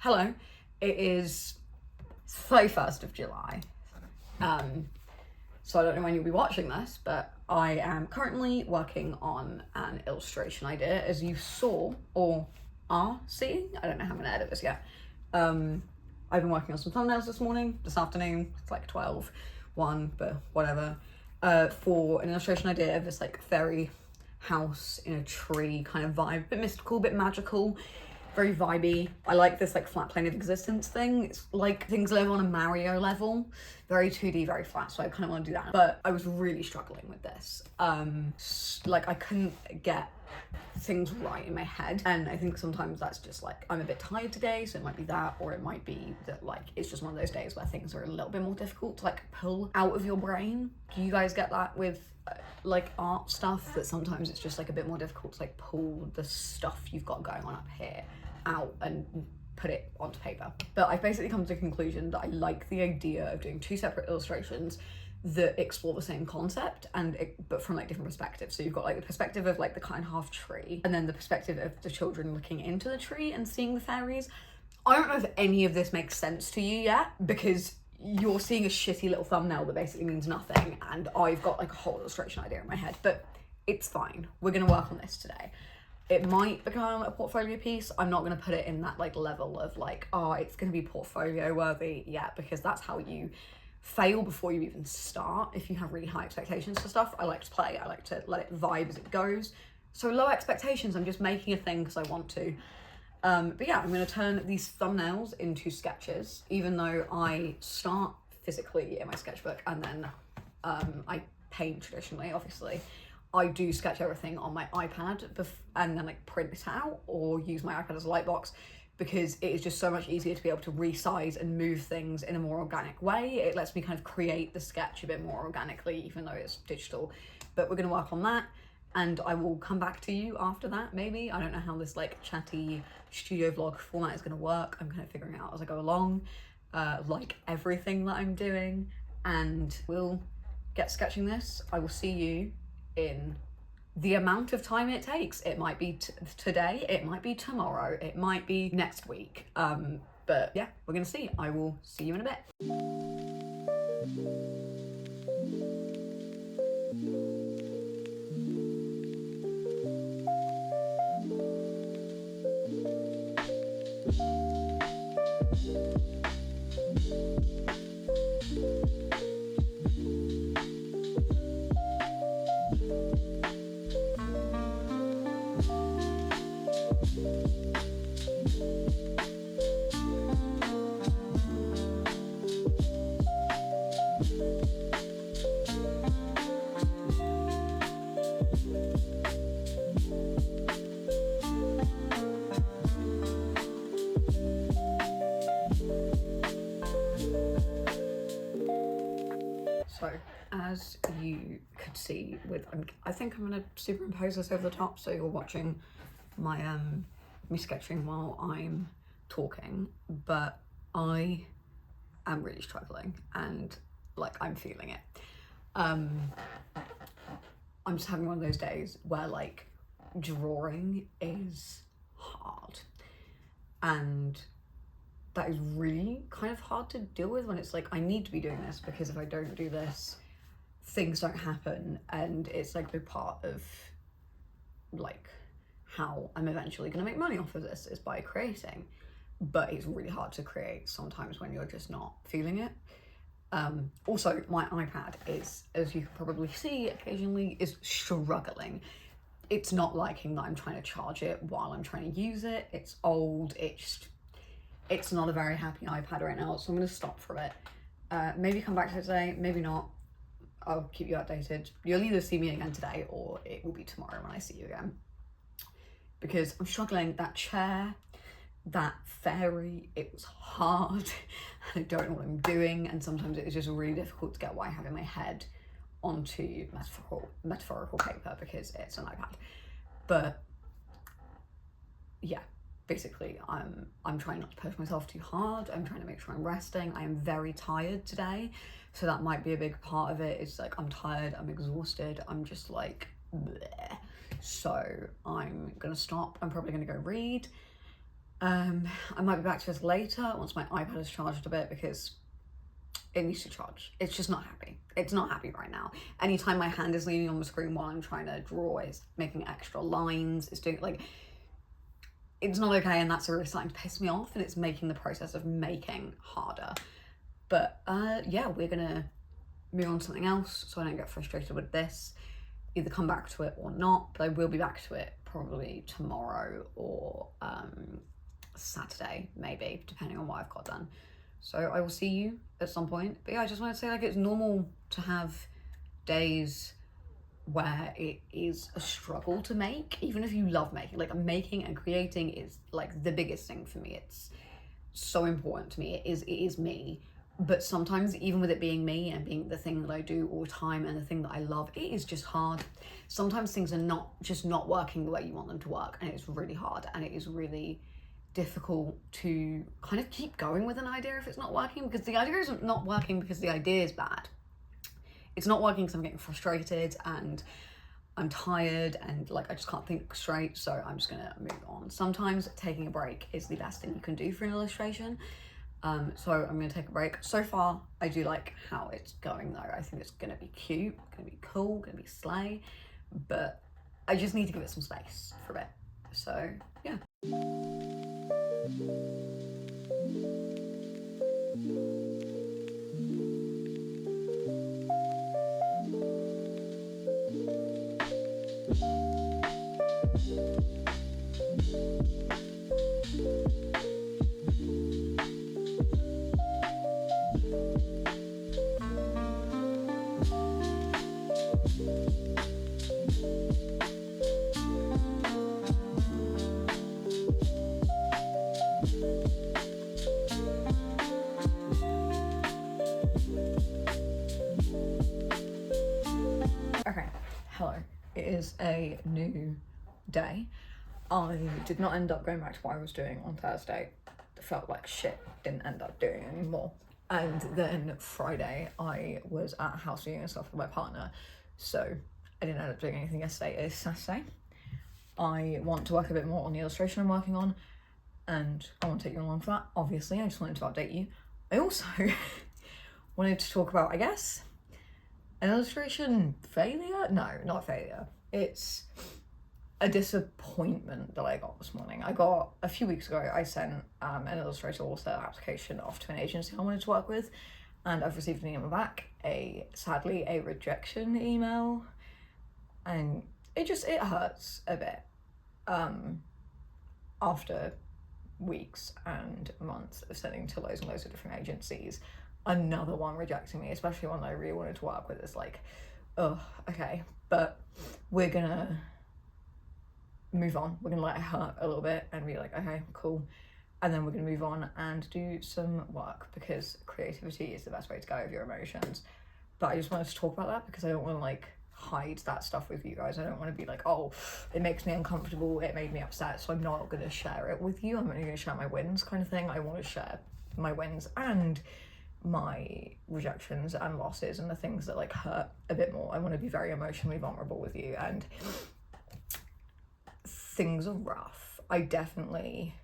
Hello, it is 31st of July. So I don't know when you'll be watching this, but I am currently working on an illustration idea, as you saw or are seeing. I don't know how I'm gonna edit this yet. I've been working on some thumbnails this afternoon. It's like 12, 1, but whatever. For an illustration idea of this like fairy house in a tree kind of vibe, a bit mystical, a bit magical, very vibey. I like this like flat plane of existence thing. It's like things live on a Mario level, very 2D, very flat, so I kind of want to do that. But I was really struggling with this. Like I couldn't get things right in my head, and I think sometimes that's just like I'm a bit tired today, so it might be that, or it might be that like it's just one of those days where things are a little bit more difficult to like pull out of your brain. Do you guys get that with like art stuff, that sometimes it's just like a bit more difficult to like pull the stuff you've got going on up here out and put it onto paper? But I've basically come to the conclusion that I like the idea of doing two separate illustrations that explore the same concept, but from like different perspectives. So you've got like the perspective of like the kind half tree, and then the perspective of the children looking into the tree and seeing the fairies. I don't know if any of this makes sense to you yet, because you're seeing a shitty little thumbnail that basically means nothing, and I've got like a whole illustration idea in my head, but it's fine. We're gonna work on this today. It might become a portfolio piece. I'm not gonna put it in that like level of like, oh, it's gonna be portfolio worthy yet, because that's how you fail before you even start. If you have really high expectations for stuff, I like to play, I like to let it vibe as it goes. So low expectations, I'm just making a thing because I want to. But yeah, I'm going to turn these thumbnails into sketches, even though I start physically in my sketchbook and then I paint traditionally, obviously. I do sketch everything on my iPad and then like print it out or use my iPad as a lightbox, because it is just so much easier to be able to resize and move things in a more organic way. It lets me kind of create the sketch a bit more organically, even though it's digital. But we're going to work on that, and I will come back to you after that, maybe. I don't know how this like chatty studio vlog format is going to work. I'm kind of figuring it out as I go along, like everything that I'm doing, and we'll get sketching this. I will see you in the amount of time it takes. It might be today, it might be tomorrow, it might be next week. But yeah, we're gonna see. I will see you in a bit. So as you could see I think I'm gonna superimpose this over the top so you're watching my me sketching while I'm talking, but I am really struggling and like I'm feeling it. I'm just having one of those days where like drawing is hard, and that is really kind of hard to deal with when it's like I need to be doing this, because if I don't do this, things don't happen, and it's like a big part of like how I'm eventually going to make money off of this is by creating. But it's really hard to create sometimes when you're just not feeling it. Also, my iPad is, as you can probably see occasionally, is struggling. It's not liking that I'm trying to charge it while I'm trying to use it. It's old, it's not a very happy iPad right now, so I'm going to stop for a bit. Maybe come back to it today, maybe not. I'll keep you updated. You'll either see me again today or it will be tomorrow when I see you again. Because I'm struggling. That chair, that fairy, it was hard. I don't know what I'm doing, and sometimes it is just really difficult to get what I have in my head onto metaphorical paper because it's an iPad. But yeah, basically I'm trying not to push myself too hard. I'm trying to make sure I'm resting. I am very tired today, so that might be a big part of it. It's like I'm tired, I'm exhausted, I'm just like bleh. So I'm gonna stop. I'm probably gonna go read, I might be back to this later once my iPad is charged a bit, because it needs to charge. It's just not happy. It's not happy right now. Anytime my hand is leaning on the screen while I'm trying to draw, it's making extra lines, it's doing like, it's not okay, and that's really starting to piss me off, and it's making the process of making harder. But yeah, we're gonna move on to something else so I don't get frustrated with this. Either come back to it or not, but I will be back to it probably tomorrow or Saturday, maybe, depending on what I've got done. So I will see you at some point. But yeah, I just want to say, like, it's normal to have days where it is a struggle to make, even if you love making. Like, making and creating is like the biggest thing for me. It's so important to me. It is me. But sometimes, even with it being me and being the thing that I do all the time and the thing that I love, it is just hard. Sometimes things are not working the way you want them to work, and it's really hard, and it is really difficult to kind of keep going with an idea if it's not working, because the idea isn't not working because the idea is bad. It's not working because I'm getting frustrated and I'm tired and like I just can't think straight, so I'm just gonna move on. Sometimes taking a break is the best thing you can do for an illustration. So I'm gonna take a break. So far, I do like how it's going though. I think it's gonna be cute, gonna be cool, gonna be slay, but I just need to give it some space for a bit. So yeah. Okay, hello. It is a new day. I did not end up going back to what I was doing on Thursday. It felt like shit, didn't end up doing anymore. And then Friday, I was at house viewing and stuff with my partner, so I didn't end up doing anything yesterday. It's Saturday. I want to work a bit more on the illustration I'm working on, and I want to take you along for that, obviously. I just wanted to update you. I also wanted to talk about, I guess, an illustration failure? No, not failure. It's a disappointment that I got this morning. A few weeks ago, I sent an Illustrator author application off to an agency I wanted to work with, and I've received an email back, sadly a rejection email, and it hurts a bit. After weeks and months of sending to loads and loads of different agencies, another one rejecting me, especially one that I really wanted to work with, is like, oh, okay. But we're gonna move on. We're gonna let it hurt a little bit and be like, okay, cool. And then we're gonna move on and do some work, because creativity is the best way to go with your emotions. But I just wanted to talk about that because I don't want to like hide that stuff with you guys. I don't want to be like, oh, it makes me uncomfortable, it made me upset, so I'm not gonna share it with you. I'm only gonna share my wins, kind of thing. I want to share my wins and my rejections and losses and the things that like hurt a bit more. I want to be very emotionally vulnerable with you, and things are rough. I definitely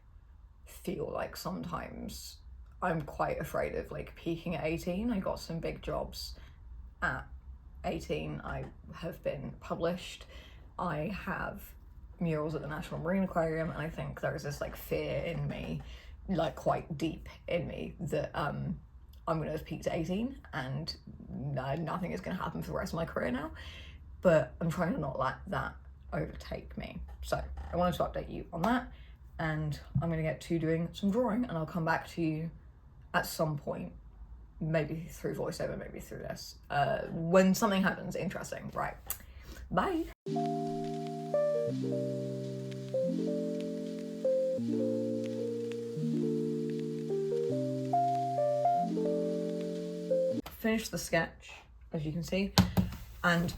feel like sometimes I'm quite afraid of like peaking at 18. I got some big jobs at 18. I have been published. I have murals at the National Marine Aquarium, and I think there's this like fear in me, like quite deep in me, that I'm gonna have peaked at 18 and nothing is gonna happen for the rest of my career now. But I'm trying to not let that overtake me. So I wanted to update you on that, and I'm gonna get to doing some drawing, and I'll come back to you at some point, maybe through voiceover, maybe through this, when something happens interesting. Right, bye. Finished the sketch, as you can see, and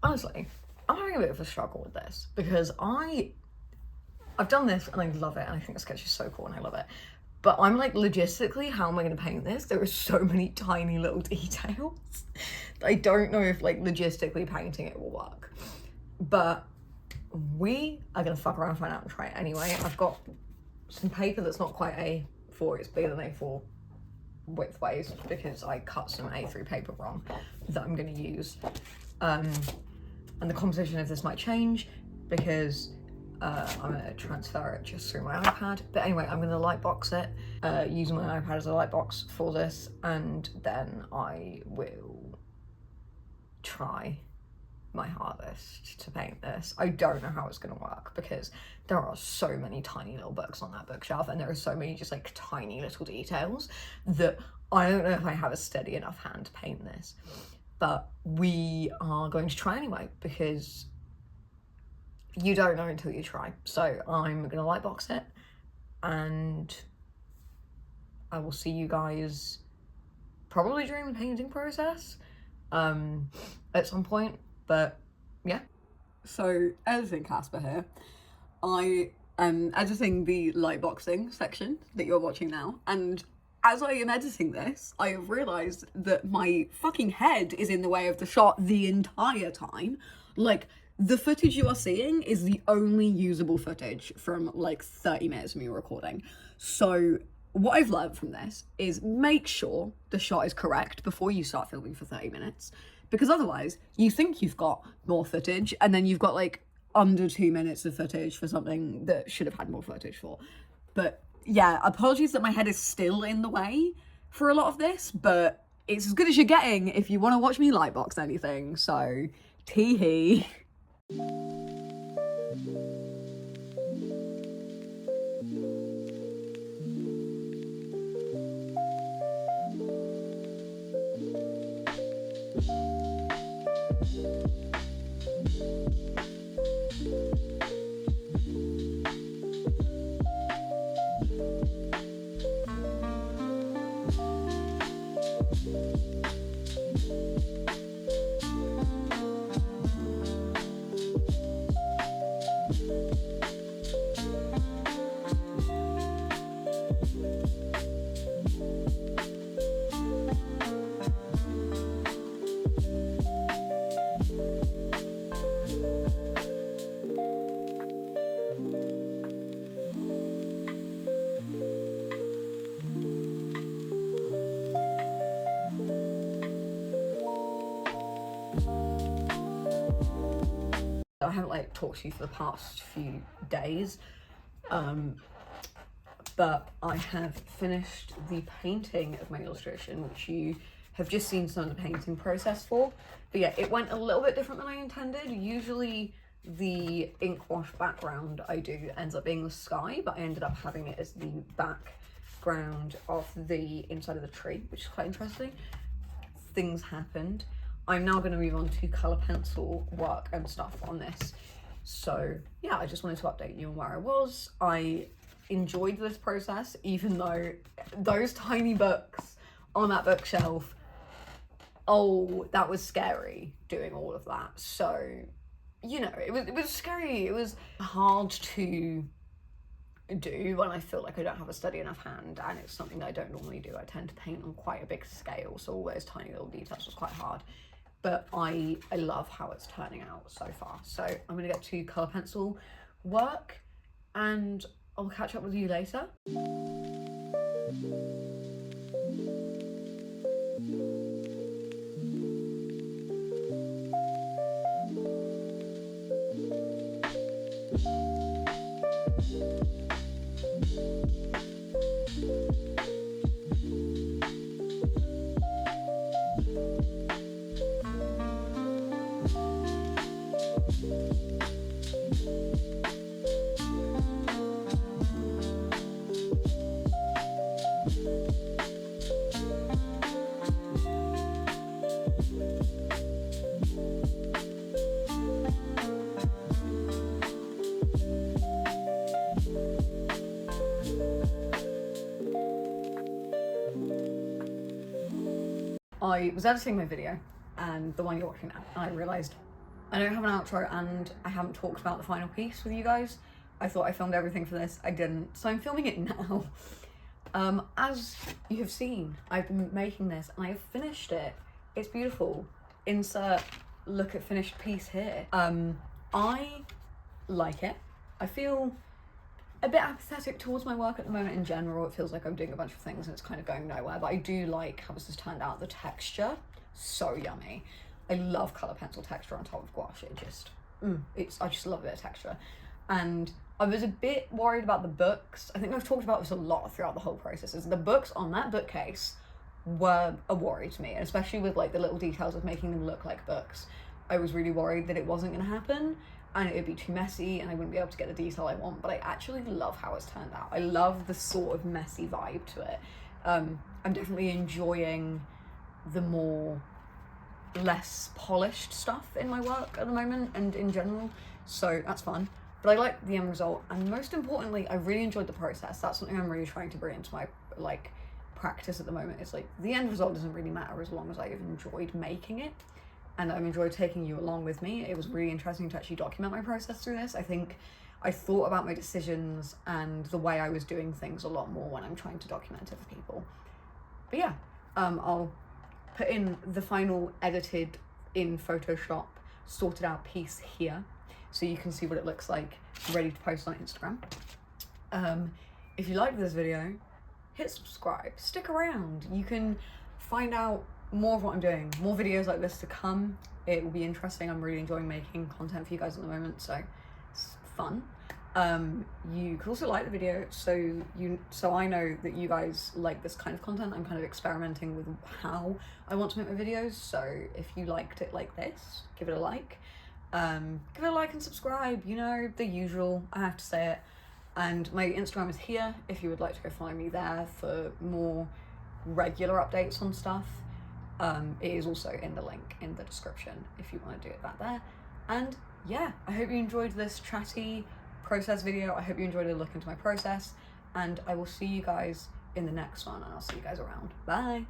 honestly, I'm having a bit of a struggle with this because I've done this and I love it, and I think the sketch is so cool and I love it, but I'm like, logistically, how am I going to paint this? There are so many tiny little details that I don't know if like logistically painting it will work, but we are going to fuck around, find out, and try it anyway. I've got some paper that's not quite A4, it's bigger than A4 widthways, because I cut some A3 paper wrong that I'm going to use. And the composition of this might change because I'm going to transfer it just through my iPad. But anyway, I'm going to lightbox it, using my iPad as a lightbox for this, and then I will try my hardest to paint this. I don't know how it's going to work because there are so many tiny little books on that bookshelf, and there are so many just like tiny little details that I don't know if I have a steady enough hand to paint this. But we are going to try anyway, because you don't know until you try. So I'm going to lightbox it, and I will see you guys probably during the painting process at some point. But yeah. So, editing Casper here. I am editing the lightboxing section that you're watching now, and as I am editing this, I have realised that my fucking head is in the way of the shot the entire time. Like, the footage you are seeing is the only usable footage from like 30 minutes of me recording. So what I've learned from this is make sure the shot is correct before you start filming for 30 minutes. Because otherwise, you think you've got more footage, and then you've got like under 2 minutes of footage for something that should have had more footage for. But yeah, apologies that my head is still in the way for a lot of this, but it's as good as you're getting if you want to watch me lightbox anything, so tee-hee. I haven't like talked to you for the past few days, but I have finished the painting of my illustration, which you have just seen some of the painting process for. But yeah, it went a little bit different than I intended. Usually the ink wash background I do ends up being the sky, but I ended up having it as the background of the inside of the tree, which is quite interesting. Things happened. I'm now going to move on to colour pencil work and stuff on this. So yeah, I just wanted to update you on where I was. I enjoyed this process, even though those tiny books on that bookshelf, oh, that was scary doing all of that. So, you know, it was scary. It was hard to do when I feel like I don't have a steady enough hand, and it's something that I don't normally do. I tend to paint on quite a big scale, so all those tiny little details was quite hard. But I love how it's turning out so far. So I'm gonna get to colour pencil work, and I'll catch up with you later. I was editing my video, and the one you're watching now, and I realised I don't have an outro and I haven't talked about the final piece with you guys. I thought I filmed everything for this, I didn't, so I'm filming it now. As you have seen, I've been making this and I have finished it. It's beautiful. Insert look at finished piece here. I like it. I feel a bit apathetic towards my work at the moment in general. It feels like I'm doing a bunch of things and it's kind of going nowhere, but I do like how this has turned out. The texture, so yummy. I love colour pencil texture on top of gouache. It just, I just love a bit of texture. And I was a bit worried about the books. I think I've talked about this a lot throughout the whole process. Is the books on that bookcase were a worry to me, and especially with like the little details of making them look like books. I was really worried that it wasn't going to happen and it'd be too messy and I wouldn't be able to get the detail I want, but I actually love how it's turned out. I love the sort of messy vibe to it. I'm definitely enjoying the less polished stuff in my work at the moment and in general, so that's fun. But I like the end result, and most importantly, I really enjoyed the process. That's something I'm really trying to bring into my like practice at the moment. It's like the end result doesn't really matter as long as I've enjoyed making it, and I've enjoyed taking you along with me. It was really interesting to actually document my process through this. I think I thought about my decisions and the way I was doing things a lot more when I'm trying to document it for people. But yeah, I'll put in the final edited in Photoshop sorted out piece here so you can see what it looks like ready to post on Instagram. If you liked this video, hit subscribe, stick around. You can find out more of what I'm doing, more videos like this to come. It will be interesting. I'm really enjoying making content for you guys at the moment, so it's fun. You could also like the video so I know that you guys like this kind of content. I'm kind of experimenting with how I want to make my videos, so if you liked it like this, give it a like. Give it a like and subscribe, you know, the usual, I have to say it. And my Instagram is here if you would like to go follow me there for more regular updates on stuff. It is also in the link in the description if you want to do it back there. And yeah, I hope you enjoyed this chatty process video. I hope you enjoyed a look into my process, and I will see you guys in the next one, and I'll see you guys around. Bye.